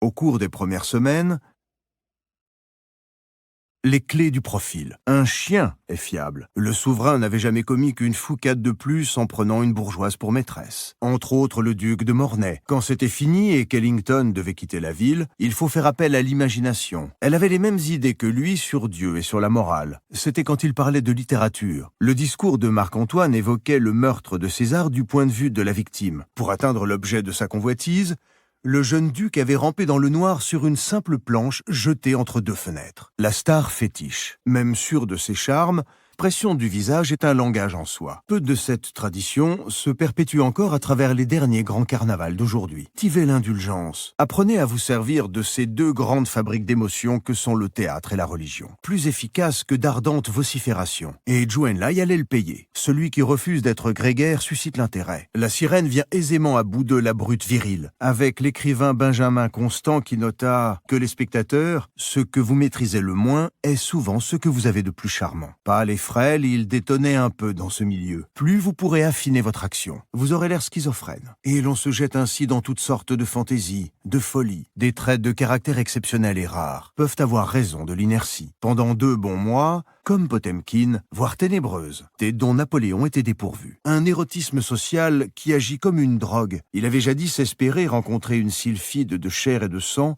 Au cours des premières semaines, les clés du profil. Un chien est fiable. Le souverain n'avait jamais commis qu'une foucade de plus en prenant une bourgeoise pour maîtresse. Entre autres le duc de Mornay. Quand c'était fini et qu'Ellington devait quitter la ville, il faut faire appel à l'imagination. Elle avait les mêmes idées que lui sur Dieu et sur la morale. C'était quand il parlait de littérature. Le discours de Marc-Antoine évoquait le meurtre de César du point de vue de la victime. Pour atteindre l'objet de sa convoitise, le jeune duc avait rampé dans le noir sur une simple planche jetée entre deux fenêtres. La star fétiche. Même sûr de ses charmes, l'expression du visage est un langage en soi. Peu de cette tradition se perpétue encore à travers les derniers grands carnavals d'aujourd'hui. Cultivez l'indulgence. Apprenez à vous servir de ces deux grandes fabriques d'émotions que sont le théâtre et la religion. Plus efficaces que d'ardentes vociférations. Et Zhou Enlai allait le payer. Celui qui refuse d'être grégaire suscite l'intérêt. La sirène vient aisément à bout de la brute virile. Avec l'écrivain Benjamin Constant qui nota que les spectateurs, ce que vous maîtrisez le moins, est souvent ce que vous avez de plus charmant. Pas les frêle, il détonnait un peu dans ce milieu. Plus vous pourrez affiner votre action, vous aurez l'air schizophrène. Et l'on se jette ainsi dans toutes sortes de fantaisies, de folies. Des traits de caractère exceptionnels et rares peuvent avoir raison de l'inertie. Pendant 2 bons mois, comme Potemkin, voire ténébreuse, et dont Napoléon était dépourvu. Un érotisme social qui agit comme une drogue. Il avait jadis espéré rencontrer une sylphide de chair et de sang,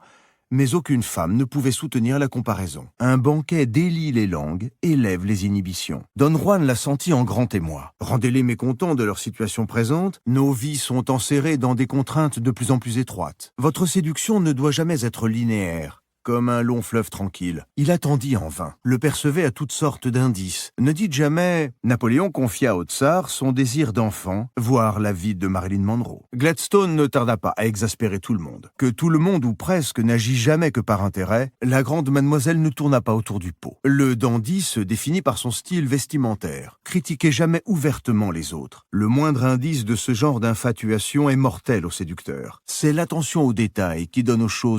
mais aucune femme ne pouvait soutenir la comparaison. Un banquet délie les langues, élève les inhibitions. Don Juan l'a senti en grand émoi. Rendez-les mécontents de leur situation présente, nos vies sont enserrées dans des contraintes de plus en plus étroites. Votre séduction ne doit jamais être linéaire, comme un long fleuve tranquille. Il attendit en vain, le percevait à toutes sortes d'indices. Ne dites jamais « Napoléon confia au tsar son désir d'enfant, voire la vie de Marilyn Monroe ». Gladstone ne tarda pas à exaspérer tout le monde. Que tout le monde, ou presque, n'agit jamais que par intérêt, la grande mademoiselle ne tourna pas autour du pot. Le dandy se définit par son style vestimentaire. Critiquez jamais ouvertement les autres. Le moindre indice de ce genre d'infatuation est mortel au séducteur. C'est l'attention aux détails qui donne aux choses